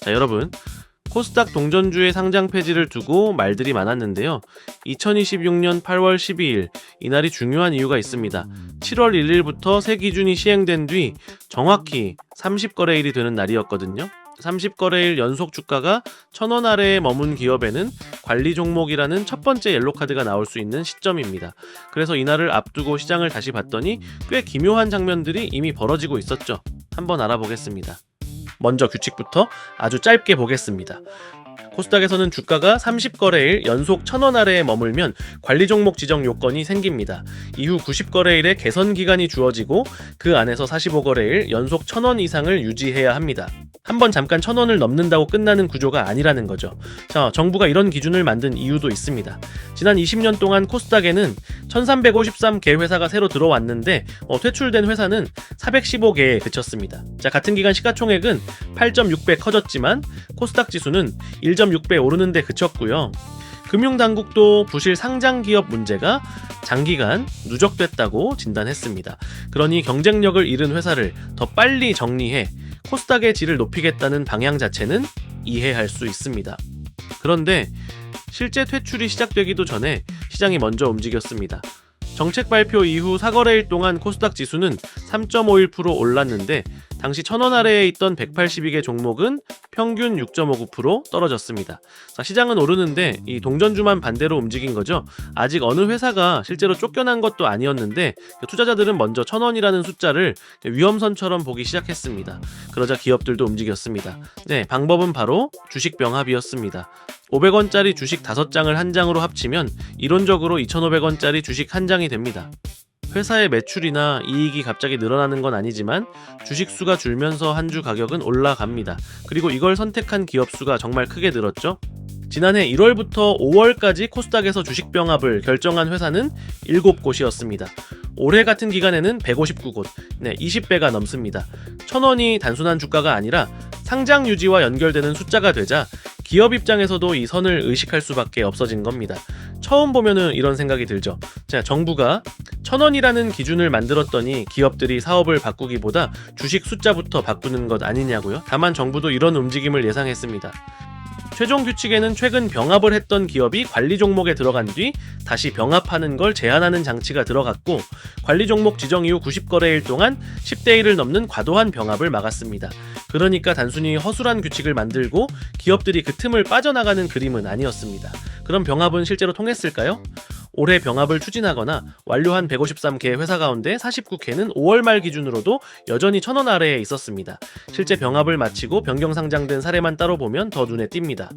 자, 여러분, 코스닥 동전주의 상장 폐지를 두고 말들이 많았는데요. 2026년 8월 12일, 이날이 중요한 이유가 있습니다. 7월 1일부터 새 기준이 시행된 뒤 정확히 30거래일이 되는 날이었거든요. 30거래일 연속 주가가 1,000원 아래에 머문 기업에는 관리 종목이라는 첫 번째 옐로카드가 나올 수 있는 시점입니다. 그래서 이날을 앞두고 시장을 다시 봤더니 꽤 기묘한 장면들이 이미 벌어지고 있었죠. 한번 알아보겠습니다. 먼저 규칙부터 아주 짧게 보겠습니다. 코스닥에서는 주가가 30거래일 연속 1,000원 아래에 머물면 관리 종목 지정 요건이 생깁니다. 이후 90거래일에 개선 기간이 주어지고 그 안에서 45거래일 연속 1,000원 이상을 유지해야 합니다. 한번 잠깐 1,000원을 넘는다고 끝나는 구조가 아니라는 거죠. 자, 정부가 이런 기준을 만든 이유도 있습니다. 지난 20년 동안 코스닥에는 1,353개 회사가 새로 들어왔는데 퇴출된 회사는 415개에 그쳤습니다. 자, 같은 기간 시가총액은 8.6배 커졌지만 코스닥 지수는 1.6배 오르는데 그쳤고요. 금융당국도 부실 상장기업 문제가 장기간 누적됐다고 진단했습니다. 그러니 경쟁력을 잃은 회사를 더 빨리 정리해 코스닥의 질을 높이겠다는 방향 자체는 이해할 수 있습니다. 그런데 실제 퇴출이 시작되기도 전에 시장이 먼저 움직였습니다. 정책 발표 이후 4거래일 동안 코스닥 지수는 3.51% 올랐는데 당시 1,000원 아래에 있던 182개 종목은 평균 6.59% 떨어졌습니다. 자, 시장은 오르는데 이 동전주만 반대로 움직인 거죠. 아직 어느 회사가 실제로 쫓겨난 것도 아니었는데 투자자들은 먼저 1,000원이라는 숫자를 위험선처럼 보기 시작했습니다. 그러자 기업들도 움직였습니다. 네, 방법은 바로 주식 병합이었습니다. 500원짜리 주식 5장을 한 장으로 합치면 이론적으로 2,500원짜리 주식 한 장이 됩니다. 회사의 매출이나 이익이 갑자기 늘어나는 건 아니지만 주식 수가 줄면서 한 주 가격은 올라갑니다. 그리고 이걸 선택한 기업 수가 정말 크게 늘었죠. 지난해 1월부터 5월까지 코스닥에서 주식 병합을 결정한 회사는 7곳이었습니다. 올해 같은 기간에는 159곳, 20배가 넘습니다. 1,000원이 단순한 주가가 아니라 상장 유지와 연결되는 숫자가 되자 기업 입장에서도 이 선을 의식할 수밖에 없어진 겁니다. 처음 보면은 이런 생각이 들죠. 자, 정부가 1,000원이라는 기준을 만들었더니 기업들이 사업을 바꾸기보다 주식 숫자부터 바꾸는 것 아니냐고요? 다만 정부도 이런 움직임을 예상했습니다. 최종 규칙에는 최근 병합을 했던 기업이 관리 종목에 들어간 뒤 다시 병합하는 걸 제한하는 장치가 들어갔고, 관리 종목 지정 이후 90거래일 동안 10대 1을 넘는 과도한 병합을 막았습니다. 그러니까 단순히 허술한 규칙을 만들고 기업들이 그 틈을 빠져나가는 그림은 아니었습니다. 그럼 병합은 실제로 통했을까요? 올해 병합을 추진하거나 완료한 153개 회사 가운데 49개는 5월 말 기준으로도 여전히 1,000원 아래에 있었습니다. 실제 병합을 마치고 변경 상장된 사례만 따로 보면 더 눈에 띕니다.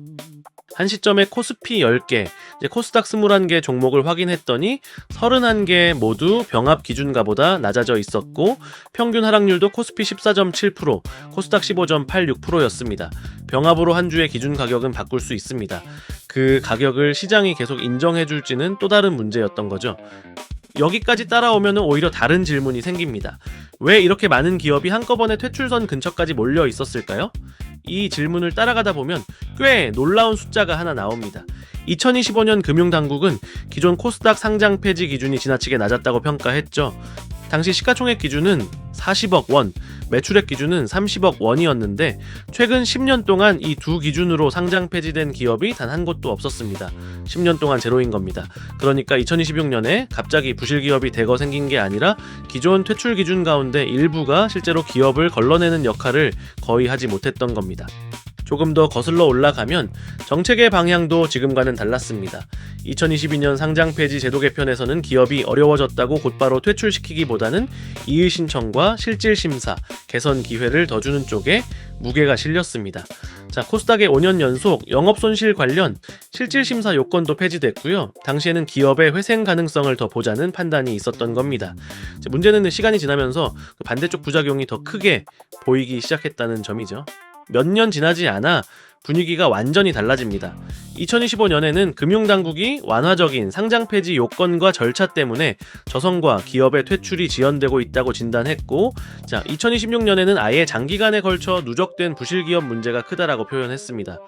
한 시점에 코스피 10개, 코스닥 21개 종목을 확인했더니 31개 모두 병합 기준가보다 낮아져 있었고, 평균 하락률도 코스피 14.7%, 코스닥 15.86%였습니다. 병합으로 한 주의 기준 가격은 바꿀 수 있습니다. 그 가격을 시장이 계속 인정해줄지는 또 다른 문제였던 거죠. 여기까지 따라오면 오히려 다른 질문이 생깁니다. 왜 이렇게 많은 기업이 한꺼번에 퇴출선 근처까지 몰려 있었을까요? 이 질문을 따라가다 보면 꽤 놀라운 숫자가 하나 나옵니다. 2025년 금융당국은 기존 코스닥 상장 폐지 기준이 지나치게 낮았다고 평가했죠. 당시 시가총액 기준은 40억 원, 매출액 기준은 30억 원이었는데 최근 10년 동안 이 두 기준으로 상장 폐지된 기업이 단 한 곳도 없었습니다. 10년 동안 제로인 겁니다. 그러니까 2026년에 갑자기 부실 기업이 대거 생긴 게 아니라 기존 퇴출 기준 가운데 일부가 실제로 기업을 걸러내는 역할을 거의 하지 못했던 겁니다. 조금 더 거슬러 올라가면 정책의 방향도 지금과는 달랐습니다. 2022년 상장 폐지 제도 개편에서는 기업이 어려워졌다고 곧바로 퇴출시키기보다는 이의 신청과 실질 심사, 개선 기회를 더 주는 쪽에 무게가 실렸습니다. 자, 코스닥의 5년 연속 영업손실 관련 실질 심사 요건도 폐지됐고요. 당시에는 기업의 회생 가능성을 더 보자는 판단이 있었던 겁니다. 문제는 시간이 지나면서 반대쪽 부작용이 더 크게 보이기 시작했다는 점이죠. 몇 년 지나지 않아 분위기가 완전히 달라집니다. 2025년에는 금융당국이 완화적인 상장 폐지 요건과 절차 때문에 저성과 기업의 퇴출이 지연되고 있다고 진단했고, 2026년에는 아예 장기간에 걸쳐 누적된 부실기업 문제가 크다라고 표현했습니다.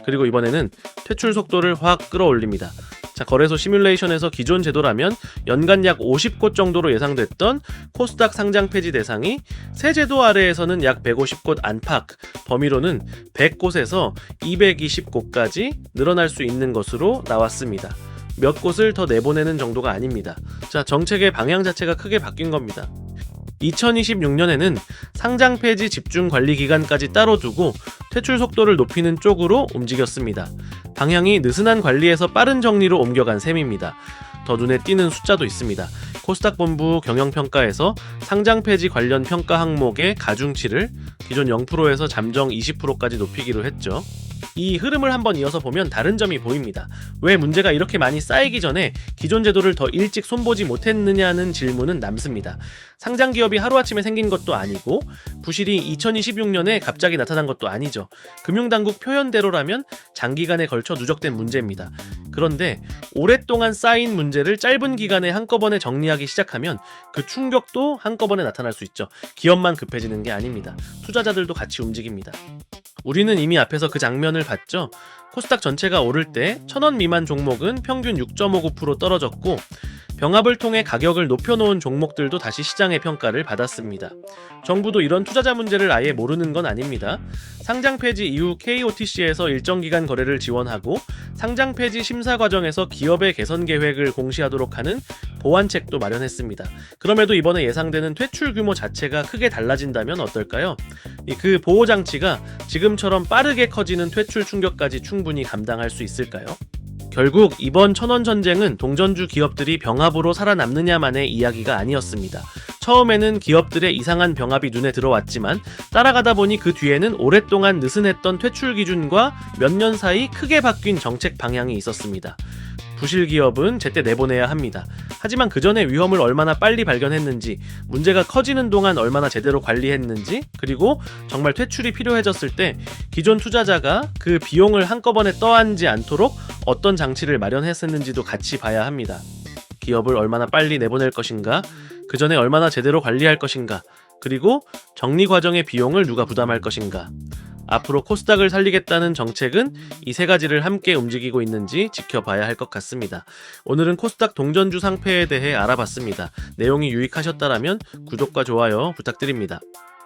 그리고 이번에는 퇴출 속도를 확 끌어올립니다. 자, 거래소 시뮬레이션에서 기존 제도라면 연간 약 50곳 정도로 예상됐던 코스닥 상장 폐지 대상이 새 제도 아래에서는 약 150곳 안팎, 범위로는 100곳에서 220곳까지 늘어날 수 있는 것으로 나왔습니다. 몇 곳을 더 내보내는 정도가 아닙니다. 자, 정책의 방향 자체가 크게 바뀐 겁니다. 2026년에는 상장 폐지 집중 관리 기간까지 따로 두고 퇴출 속도를 높이는 쪽으로 움직였습니다. 방향이 느슨한 관리에서 빠른 정리로 옮겨간 셈입니다. 더 눈에 띄는 숫자도 있습니다. 코스닥 본부 경영평가에서 상장 폐지 관련 평가 항목의 가중치를 기존 0%에서 잠정 20%까지 높이기로 했죠. 이 흐름을 한번 이어서 보면 다른 점이 보입니다. 왜 문제가 이렇게 많이 쌓이기 전에 기존 제도를 더 일찍 손보지 못했느냐는 질문은 남습니다. 상장 기업이 하루아침에 생긴 것도 아니고 부실이 2026년에 갑자기 나타난 것도 아니죠. 금융당국 표현대로라면 장기간에 걸쳐 누적된 문제입니다. 그런데 오랫동안 쌓인 문제를 짧은 기간에 한꺼번에 정리하기 시작하면 그 충격도 한꺼번에 나타날 수 있죠. 기업만 급해지는 게 아닙니다. 투자자들도 같이 움직입니다. 우리는 이미 앞에서 그 장면을 봤죠. 코스닥 전체가 오를 때 1000원 미만 종목은 평균 6.59% 떨어졌고 병합을 통해 가격을 높여놓은 종목들도 다시 시장의 평가를 받았습니다. 정부도 이런 투자자 문제를 아예 모르는 건 아닙니다. 상장 폐지 이후 KOTC에서 일정 기간 거래를 지원하고 상장 폐지 심사 과정에서 기업의 개선 계획을 공시하도록 하는 보완책도 마련했습니다. 그럼에도 이번에 예상되는 퇴출 규모 자체가 크게 달라진다면 어떨까요? 그 보호 장치가 지금처럼 빠르게 커지는 퇴출 충격까지 충분히 감당할 수 있을까요? 결국 이번 1000원 전쟁은 동전주 기업들이 병합으로 살아남느냐만의 이야기가 아니었습니다. 처음에는 기업들의 이상한 병합이 눈에 들어왔지만 따라가다 보니 그 뒤에는 오랫동안 느슨했던 퇴출 기준과 몇 년 사이 크게 바뀐 정책 방향이 있었습니다. 부실 기업은 제때 내보내야 합니다. 하지만 그 전에 위험을 얼마나 빨리 발견했는지, 문제가 커지는 동안 얼마나 제대로 관리했는지, 그리고 정말 퇴출이 필요해졌을 때 기존 투자자가 그 비용을 한꺼번에 떠안지 않도록 어떤 장치를 마련했었는지도 같이 봐야 합니다. 기업을 얼마나 빨리 내보낼 것인가, 그 전에 얼마나 제대로 관리할 것인가, 그리고 정리 과정의 비용을 누가 부담할 것인가. 앞으로 코스닥을 살리겠다는 정책은 이 세 가지를 함께 움직이고 있는지 지켜봐야 할 것 같습니다. 오늘은 코스닥 동전주 상패에 대해 알아봤습니다. 내용이 유익하셨다라면 구독과 좋아요 부탁드립니다.